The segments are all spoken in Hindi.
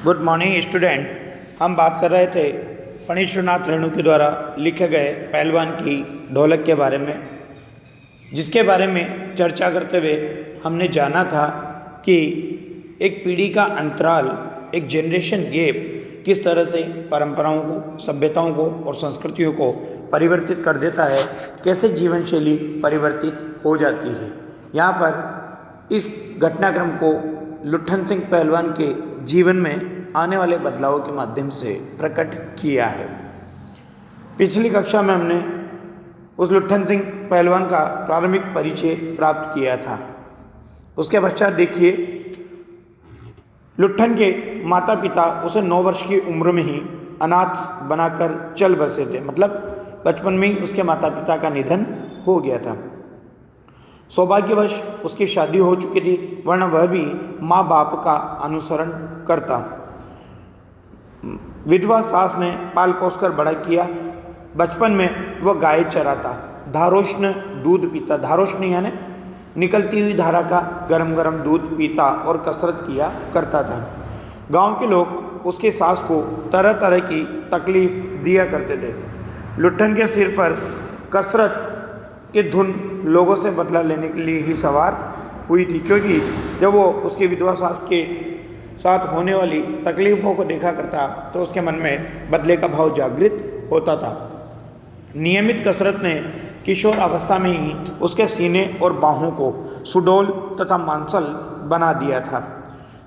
Good morning student. हम बात कर रहे थे फणीश्वरनाथ रेणु के द्वारा लिखे गए पहलवान की ढोलक के बारे में, जिसके बारे में चर्चा करते हुए हमने जाना था कि एक पीढ़ी का अंतराल, एक जनरेशन गैप किस तरह से परंपराओं को, सभ्यताओं को और संस्कृतियों को परिवर्तित कर देता है, कैसे जीवन शैली परिवर्तित हो जाती है। यहाँ पर इस घटनाक्रम को लुट्ठन सिंह पहलवान के जीवन में आने वाले बदलावों के माध्यम से प्रकट किया है। पिछली कक्षा में हमने उस लुट्ठन सिंह पहलवान का प्रारंभिक परिचय प्राप्त किया था। उसके पश्चात देखिए, लुट्ठन के माता पिता उसे 9 वर्ष की उम्र में ही अनाथ बनाकर चल बसे थे, मतलब बचपन में ही उसके माता पिता का निधन हो गया था। सौभाग्यवश उसकी शादी हो चुकी थी, वरना वह भी माँ बाप का अनुसरण करता। विधवा सास ने पाल पोस कर बड़ा किया। बचपन में वह गाय चराता, धारोष्ण दूध पीता, धारोष्ण यानी निकलती हुई धारा का गरम गरम दूध पीता और कसरत किया करता था। गांव के लोग उसकी सास को तरह तरह की तकलीफ दिया करते थे। लुट्ठन के सिर पर कसरत की धुन लोगों से बदला लेने के लिए ही सवार हुई थी, क्योंकि जब वो उसकी विधवा सास के साथ होने वाली तकलीफ़ों को देखा करता तो उसके मन में बदले का भाव जागृत होता था। नियमित कसरत ने किशोर अवस्था में ही उसके सीने और बाहों को सुडौल तथा मांसल बना दिया था।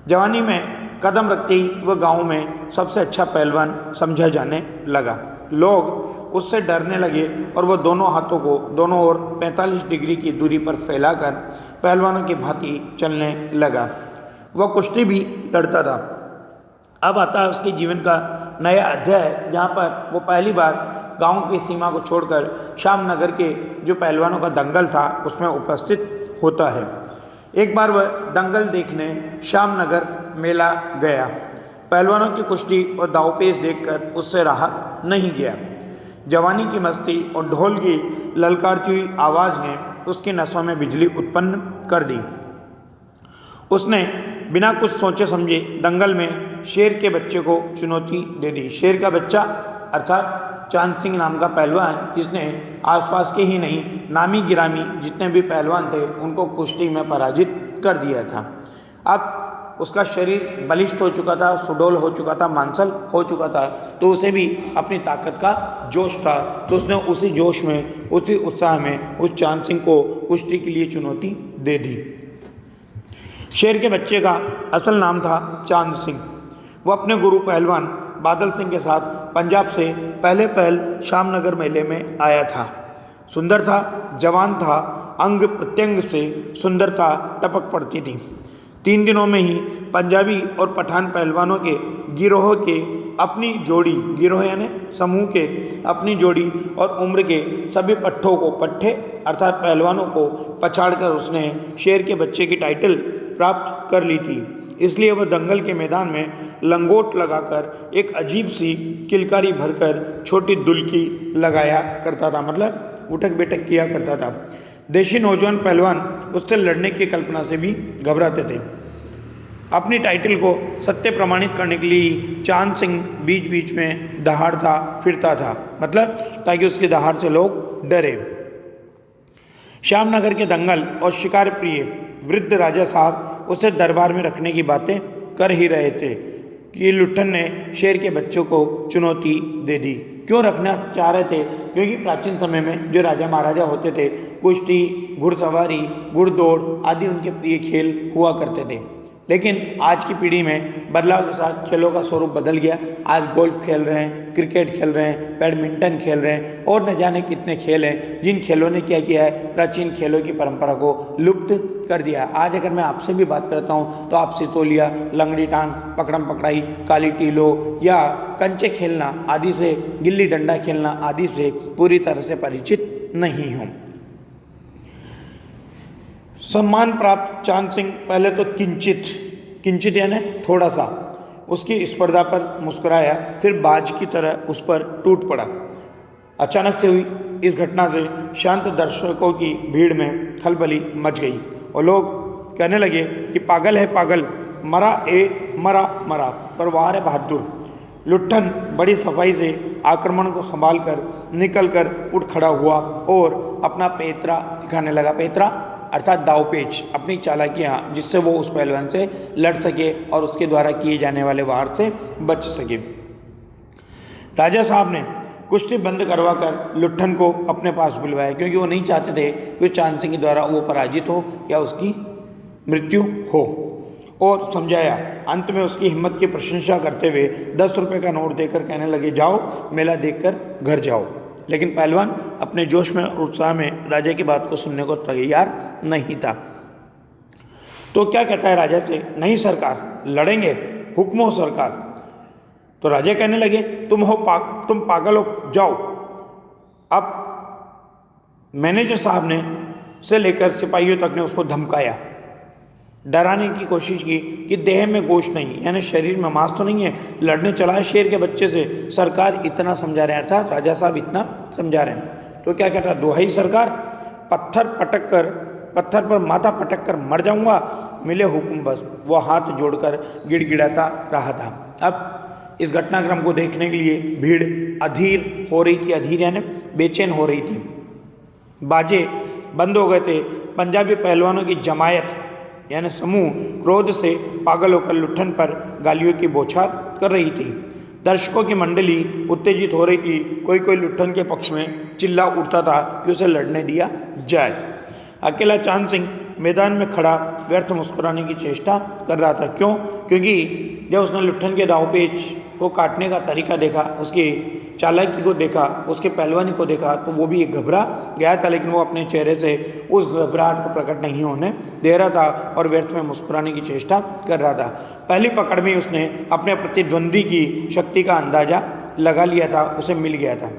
जवानी में कदम रखते ही वह गांव में सबसे अच्छा पहलवान समझा जाने लगा। लोग उससे डरने लगे और वह दोनों हाथों को दोनों ओर 45 डिग्री की दूरी पर फैलाकर पहलवानों की भांति चलने लगा। वह कुश्ती भी लड़ता था। अब आता है उसके जीवन का नया अध्याय, जहाँ पर वो पहली बार गांव की सीमा को छोड़कर श्यामनगर के जो पहलवानों का दंगल था उसमें उपस्थित होता है। एक बार वह दंगल देखने श्यामनगर मेला गया। पहलवानों की कुश्ती और दावपेच देखकर उससे रहा नहीं गया। जवानी की मस्ती और ढोल की ललकारती हुई आवाज़ ने उसकी नसों में बिजली उत्पन्न कर दी। उसने बिना कुछ सोचे समझे दंगल में शेर के बच्चे को चुनौती दे दी। शेर का बच्चा अर्थात चांद सिंह नाम का पहलवान, जिसने आसपास के ही नहीं नामी गिरामी जितने भी पहलवान थे उनको कुश्ती में पराजित कर दिया था। अब उसका शरीर बलिष्ठ हो चुका था, सुडौल हो चुका था, मांसल हो चुका था, तो उसे भी अपनी ताकत का जोश था। तो उसने उसी जोश में, उसी उत्साह में उस चांद सिंह को कुश्ती के लिए चुनौती दे दी। शेर के बच्चे का असल नाम था चांद सिंह। वो अपने गुरु पहलवान बादल सिंह के साथ पंजाब से पहले श्यामनगर मेले में आया था। सुंदर था, जवान था, अंग प्रत्यंग से सुंदरता टपक पड़ती थी। 3 दिनों में ही पंजाबी और पठान पहलवानों के गिरोह के अपनी जोड़ी, गिरोह यानी समूह के अपनी जोड़ी और उम्र के सभी पट्टे अर्थात पहलवानों को पछाड़कर उसने शेर के बच्चे की टाइटल प्राप्त कर ली थी। इसलिए वह दंगल के मैदान में लंगोट लगाकर एक अजीब सी किलकारी भरकर छोटी दुल्की लगाया करता था, मतलब उठक बैठक किया करता था। देशी नौजवान पहलवान उससे लड़ने की कल्पना से भी घबराते थे। अपनी टाइटल को सत्य प्रमाणित करने के लिए चांद सिंह बीच बीच में दहाड़ता फिरता था, मतलब ताकि उसकी दहाड़ से लोग डरे। श्यामनगर के दंगल और शिकार प्रिय वृद्ध राजा साहब उसे दरबार में रखने की बातें कर ही रहे थे कि लुट्ठन ने शेर के बच्चों को चुनौती दे दी। क्यों रखना चाह रहे थे? क्योंकि प्राचीन समय में जो राजा महाराजा होते थे, कुश्ती, घुड़सवारी, घुड़दौड़ आदि उनके प्रिय खेल हुआ करते थे। लेकिन आज की पीढ़ी में बदलाव के साथ खेलों का स्वरूप बदल गया। आज गोल्फ खेल रहे हैं, क्रिकेट खेल रहे हैं, बैडमिंटन खेल रहे हैं और न जाने कितने खेल हैं, जिन खेलों ने क्या किया है, प्राचीन खेलों की परंपरा को लुप्त कर दिया। आज अगर मैं आपसे भी बात करता हूँ तो आप सितोलिया, लंगड़ी टांग, पकड़म पकड़ाई, काली टीलो या कंचे खेलना आदि से, गिल्ली डंडा खेलना आदि से पूरी तरह से परिचित नहीं हों। सम्मान प्राप्त चांद सिंह पहले तो किंचित यानी थोड़ा सा उसकी स्पर्धा पर मुस्कुराया, फिर बाज की तरह उस पर टूट पड़ा। अचानक से हुई इस घटना से शांत दर्शकों की भीड़ में खलबली मच गई और लोग कहने लगे कि पागल है पागल, मरा ए मरा मरा, पर वार है बहादुर। लुट्ठन बड़ी सफाई से आक्रमण को संभाल कर निकल कर उठ खड़ा हुआ और अपना पैतरा दिखाने लगा। पैतरा अर्थात दावपेच, अपनी चालाकियाँ, जिससे वो उस पहलवान से लड़ सके और उसके द्वारा किए जाने वाले वार से बच सके। राजा साहब ने कुश्ती बंद करवा कर लुट्ठन को अपने पास बुलवाया, क्योंकि वो नहीं चाहते थे कि चांद सिंह के द्वारा वो पराजित हो या उसकी मृत्यु हो, और समझाया। अंत में उसकी हिम्मत की प्रशंसा करते हुए 10 रुपये का नोट देकर कहने लगे, जाओ मेला देखकर घर जाओ। लेकिन पहलवान अपने जोश में और उत्साह में राजा की बात को सुनने को तैयार नहीं था। तो क्या कहता है राजा से, नहीं सरकार, लड़ेंगे, हुक्म हो सरकार। तो राजा कहने लगे, तुम पागल हो, जाओ। अब मैनेजर साहब ने से लेकर सिपाहियों तक ने उसको धमकाया, डराने की कोशिश की कि देह में गोश्त नहीं, यानी शरीर में मांस तो नहीं है, लड़ने चला है शेर के बच्चे से। सरकार इतना समझा रहे हैं, अर्थात राजा साहब इतना समझा रहे हैं। तो क्या कहता है, दुहाई सरकार, पत्थर पर माथा पटक कर मर जाऊंगा, मिले हुक्म बस। वो हाथ जोड़कर गिड़गिड़ाता रहा था। अब इस घटनाक्रम को देखने के लिए भीड़ अधीर हो रही थी, अधीर यानी बेचैन हो रही थी। बाजे बंद हो गए थे। पंजाबी पहलवानों की जमायत यानी समूह क्रोध से पागल होकर लुट्ठन पर गालियों की बौछार कर रही थी। दर्शकों की मंडली उत्तेजित हो रही थी। कोई कोई लुट्ठन के पक्ष में चिल्ला उठता था कि उसे लड़ने दिया जाए। अकेला चांद सिंह मैदान में खड़ा व्यर्थ मुस्कुराने की चेष्टा कर रहा था। क्यों? क्योंकि जब उसने लुट्ठन के दावपेच को काटने का तरीका देखा, उसकी चालाकी को देखा, उसके पहलवानी को देखा, तो वो भी घबरा गया था। लेकिन वो अपने चेहरे से उस घबराहट को प्रकट नहीं होने दे रहा था और व्यर्थ में मुस्कुराने की चेष्टा कर रहा था। पहली पकड़ में उसने अपने प्रतिद्वंदी की शक्ति का अंदाजा लगा लिया था, उसे मिल गया था।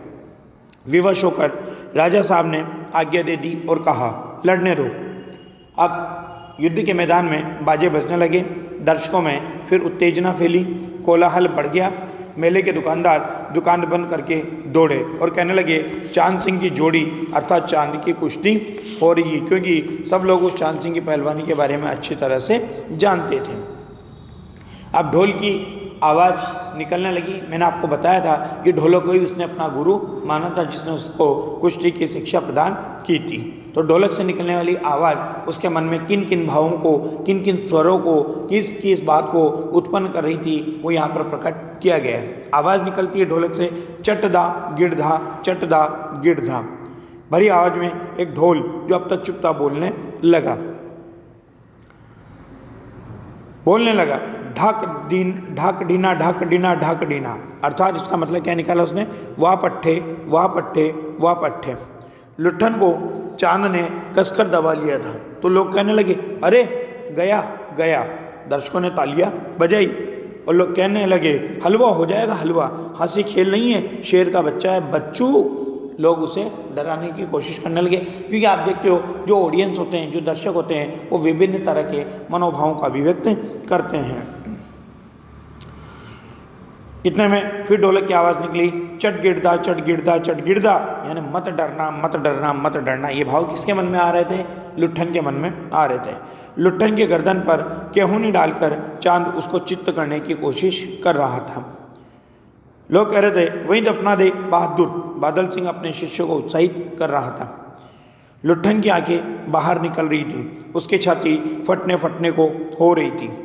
विवश होकर राजा साहब ने आज्ञा दे दी और कहा, लड़ने दो। अब युद्ध के मैदान में बाजे बजने लगे। दर्शकों में फिर उत्तेजना फैली, कोलाहल बढ़ गया। मेले के दुकानदार दुकान बंद करके दौड़े और कहने लगे, चांद सिंह की जोड़ी अर्थात चांद की कुश्ती हो रही है, क्योंकि सब लोग उस चांद सिंह की पहलवानी के बारे में अच्छी तरह से जानते थे। अब ढोल की आवाज़ निकलने लगी। मैंने आपको बताया था कि ढोलक को ही उसने अपना गुरु माना था, जिसने उसको कुश्ती की शिक्षा प्रदान की थी। तो ढोलक से निकलने वाली आवाज़ उसके मन में किन किन भावों को, किन किन स्वरों को, किस किस बात को उत्पन्न कर रही थी, वो यहाँ पर प्रकट किया गया है। आवाज़ निकलती है ढोलक से, चटदा गिड़धा, चटदा गिड़धा। भरी आवाज़ में एक ढोल जो अब तक चुप था बोलने लगा, ढाक डीना ढाक डीना ढाक डीना। अर्थात इसका मतलब क्या निकाला उसने, वाह पट्ठे वाह पट्ठे वाह पट्ठे। लुट्ठन को चांद ने कसकर दबा लिया था। तो लोग कहने लगे, अरे गया गया। दर्शकों ने तालियां बजाई और लोग कहने लगे, हलवा हो जाएगा हलवा, हंसी खेल नहीं है, शेर का बच्चा है बच्चू। लोग उसे डराने की कोशिश करने लगे, क्योंकि आप देखते हो जो ऑडियंस होते हैं, जो दर्शक होते हैं, वो विभिन्न तरह के मनोभावों का अभिव्यक्त करते हैं। इतने में फिर ढोलक की आवाज़ निकली, चट गिरदा चट गिरदा चट गिरदा, यानी मत डरना मत डरना मत डरना। ये भाव किसके मन में आ रहे थे? लुट्ठन के मन में आ रहे थे। लुट्ठन के गर्दन पर केहूनी डालकर चांद उसको चित्त करने की कोशिश कर रहा था। लोग कह रहे थे, वहीं दफना दे बहादुर। बादल सिंह अपने शिष्य को उत्साहित कर रहा था। लुट्ठन की आंखें बाहर निकल रही थी, उसकी छाती फटने को हो रही थी।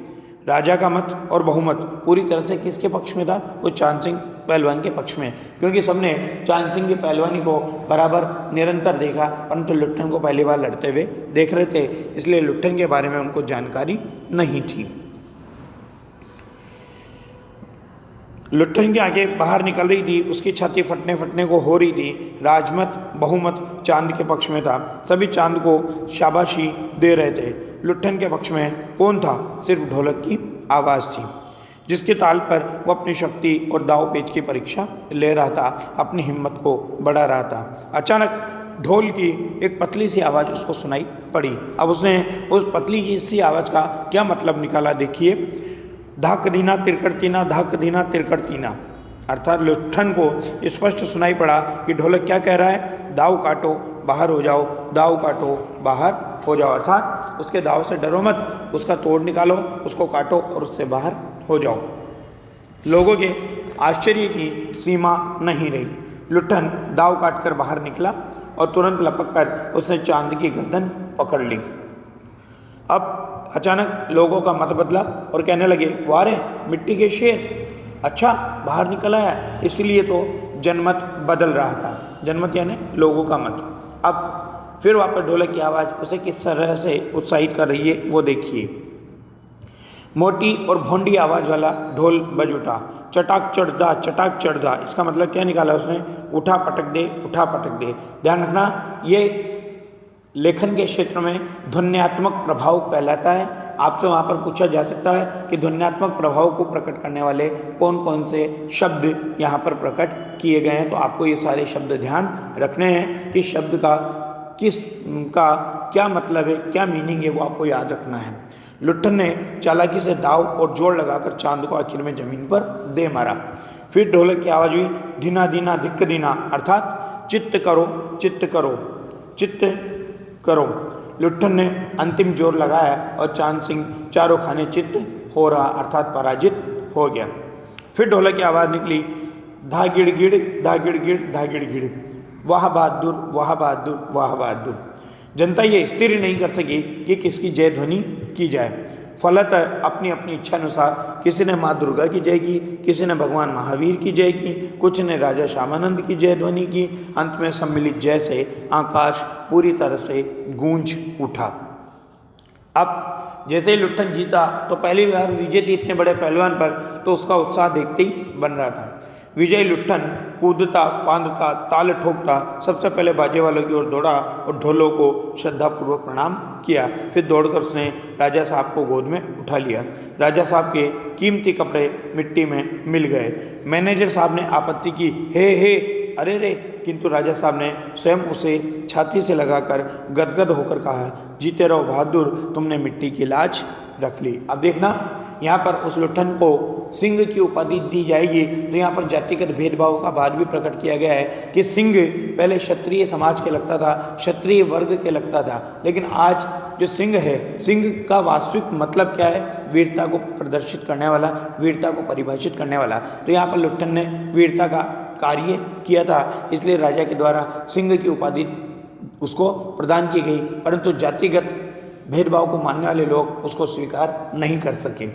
राजा का मत और बहुमत पूरी तरह से किसके पक्ष में था? वो चांद सिंह पहलवान के पक्ष में, क्योंकि सबने चांद सिंह की पहलवानी को बराबर निरंतर देखा, परंतु लुट्ठन को पहली बार लड़ते हुए देख रहे थे, इसलिए लुट्ठन के बारे में उनको जानकारी नहीं थी। लुट्ठन की आंखें बाहर निकल रही थी, उसकी छाती फटने को हो रही थी। राजमत बहुमत चांद के पक्ष में था, सभी चांद को शाबाशी दे रहे थे। लुट्ठन के पक्ष में कौन था? सिर्फ ढोलक की आवाज़ थी, जिसके ताल पर वो अपनी शक्ति और दाव पेच की परीक्षा ले रहा था, अपनी हिम्मत को बढ़ा रहा था। अचानक ढोल की एक पतली सी आवाज़ उसको सुनाई पड़ी। अब उसने उस पतली सी आवाज़ का क्या मतलब निकाला, देखिए। धाक दीना तिरकड़तीना, धाक दीना तिरकड़तीना। अर्थात लुट्ठन को स्पष्ट सुनाई पड़ा कि ढोलक क्या कह रहा है, दाव काटो बाहर हो जाओ, दाव काटो बाहर हो जाओ, अर्थात उसके दाव से डरो मत, उसका तोड़ निकालो, उसको काटो और उससे बाहर हो जाओ। लोगों के आश्चर्य की सीमा नहीं रही। लुट्ठन दाव काटकर बाहर निकला और तुरंत लपककर उसने चांद की गर्दन पकड़ ली। अब अचानक लोगों का मत बदला और कहने लगे, वाह रे मिट्टी के शेर, अच्छा बाहर निकल आया, इसलिए तो जनमत बदल रहा था। जनमत यानी लोगों का मत। अब फिर वापस ढोलक की आवाज़ उसे किस तरह से उत्साहित कर रही है वो देखिए। मोटी और भोंडी आवाज़ वाला ढोल बज उठा, चटाक चढ़दा चटाक चढ़दा। इसका मतलब क्या निकाला उसने, उठा पटक दे, उठा पटक दे। ध्यान रखना, ये लेखन के क्षेत्र में ध्वन्यात्मक प्रभाव कहलाता है। आपसे वहाँ पर पूछा जा सकता है कि ध्वन्यात्मक प्रभाव को प्रकट करने वाले कौन कौन से शब्द यहाँ पर प्रकट किए गए हैं। तो आपको ये सारे शब्द ध्यान रखने हैं कि शब्द का किसका क्या मतलब है, क्या मीनिंग है, वो आपको याद रखना है। लुट्ठन ने चालाकी से दाव और जोड़ लगाकर चांद को आखिर में जमीन पर दे मारा। फिर ढोलक की आवाज़ हुई, धीना धीना धिक्क दीना, अर्थात चित्त करो चित्त करो चित्त करो। लुट्ठन ने अंतिम जोर लगाया और चांद सिंह चारों खाने चित्त हो रहा, अर्थात पराजित हो गया। फिर ढोलक की आवाज़ निकली, धा गिड़ गिड़ धा गिड़ गिड़ धा गिड़ गिड़, वाह बहादुर वाह बहादुर वाह बहादुर। जनता ये स्थिर नहीं कर सकी कि किसकी जय ध्वनि की जाए। फलत अपनी अपनी इच्छा अनुसार किसी ने माँ दुर्गा की जय की, किसी ने भगवान महावीर की जय की, कुछ ने राजा श्यामानंद की जय ध्वनि की। अंत में सम्मिलित जय से आकाश पूरी तरह से गूंज उठा। अब जैसे ही लुट्ठन जीता तो पहली बार विजय थी इतने बड़े पहलवान पर, तो उसका उत्साह देखते ही बन रहा था। विजय लुट्ठन कूदता फांदता ताल ठोकता सबसे पहले बाजे वालों की ओर दौड़ा और ढोलों को श्रद्धापूर्वक प्रणाम किया। फिर दौड़कर उसने राजा साहब को गोद में उठा लिया। राजा साहब के कीमती कपड़े मिट्टी में मिल गए। मैनेजर साहब ने आपत्ति की, हे अरे रे, किंतु राजा साहब ने स्वयं उसे छाती से लगाकर गदगद होकर कहा, जीते रहो बहादुर, तुमने मिट्टी की लाज रख ली। अब देखना, यहाँ पर उस लुट्ठन को सिंह की उपाधि दी जाएगी। तो यहाँ पर जातिगत भेदभाव का बात भी प्रकट किया गया है कि सिंह पहले क्षत्रिय समाज के लगता था, क्षत्रिय वर्ग के लगता था, लेकिन आज जो सिंह है, सिंह का वास्तविक मतलब क्या है, वीरता को प्रदर्शित करने वाला, वीरता को परिभाषित करने वाला। तो यहाँ पर लुट्ठन ने वीरता का कार्य किया था, इसलिए राजा के द्वारा सिंह की उपाधि उसको प्रदान की गई। परंतु जातिगत भेदभाव को मानने वाले लोग उसको स्वीकार नहीं कर सके।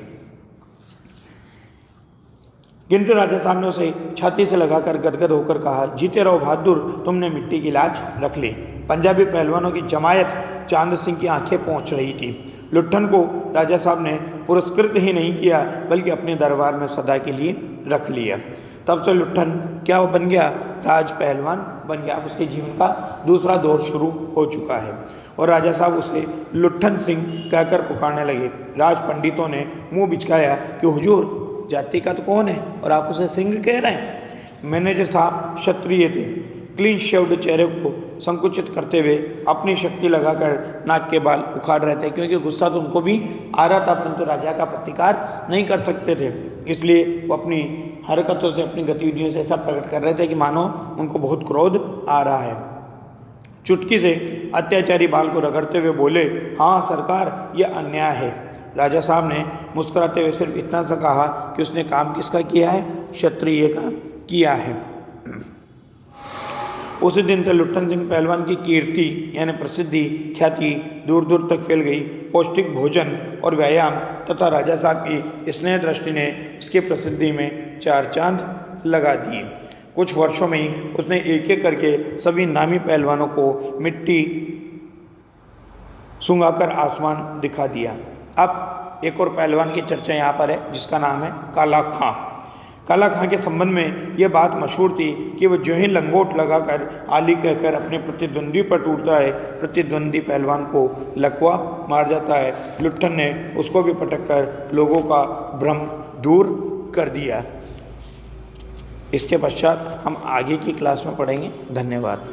किंतु राजा साहब ने उसे छाती से लगाकर गदगद होकर कहा, जीते रहो बहादुर, तुमने मिट्टी की लाज रख ली। पंजाबी पहलवानों की जमायत चांद सिंह की आंखें पहुंच रही थी। लुट्ठन को राजा साहब ने पुरस्कृत ही नहीं किया, बल्कि अपने दरबार में सदा के लिए रख लिया। तब से लुट्ठन क्या बन गया, राज पहलवान बन गया। अब उसके जीवन का दूसरा दौर शुरू हो चुका है और राजा साहब उसे लुट्ठन सिंह कहकर पुकारने लगे। राज पंडितों ने मुंह बिचकाया कि हुजूर, जाति का तो कौन है और आप उसे सिंह कह रहे हैं। मैनेजर साहब क्षत्रिय थे। क्लीन शेव्ड चेहरे को संकुचित करते हुए अपनी शक्ति लगाकर नाक के बाल उखाड़ रहे थे, क्योंकि गुस्सा तो उनको भी आ रहा था, परंतु राजा का प्रतिकार नहीं कर सकते थे। इसलिए वो अपनी हरकतों से, अपनी गतिविधियों से ऐसा प्रकट कर रहे थे कि मानो उनको बहुत क्रोध आ रहा है। चुटकी से अत्याचारी बाल को रगड़ते हुए बोले, हाँ सरकार, यह अन्याय है। राजा साहब ने मुस्कुराते हुए सिर्फ इतना सा कहा कि उसने काम किसका किया है, क्षत्रिय का किया है। उसी दिन से लुट्ठन सिंह पहलवान की कीर्ति यानी प्रसिद्धि, ख्याति दूर दूर तक फैल गई। पौष्टिक भोजन और व्यायाम तथा राजा साहब की स्नेह दृष्टि ने इसकी प्रसिद्धि में चार चांद लगा दिए। कुछ वर्षों में ही उसने एक एक करके सभी नामी पहलवानों को मिट्टी सुंगाकर आसमान दिखा दिया। अब एक और पहलवान की चर्चा यहाँ पर है, जिसका नाम है काला खां। काला खां के संबंध में यह बात मशहूर थी कि वह जो ही लंगोट लगाकर आली कहकर अपने प्रतिद्वंदी पर टूटता है, प्रतिद्वंदी पहलवान को लकवा मार जाता है। लुट्ठन ने उसको भी पटक कर लोगों का भ्रम दूर कर दिया। इसके पश्चात हम आगे की क्लास में पढ़ेंगे। धन्यवाद।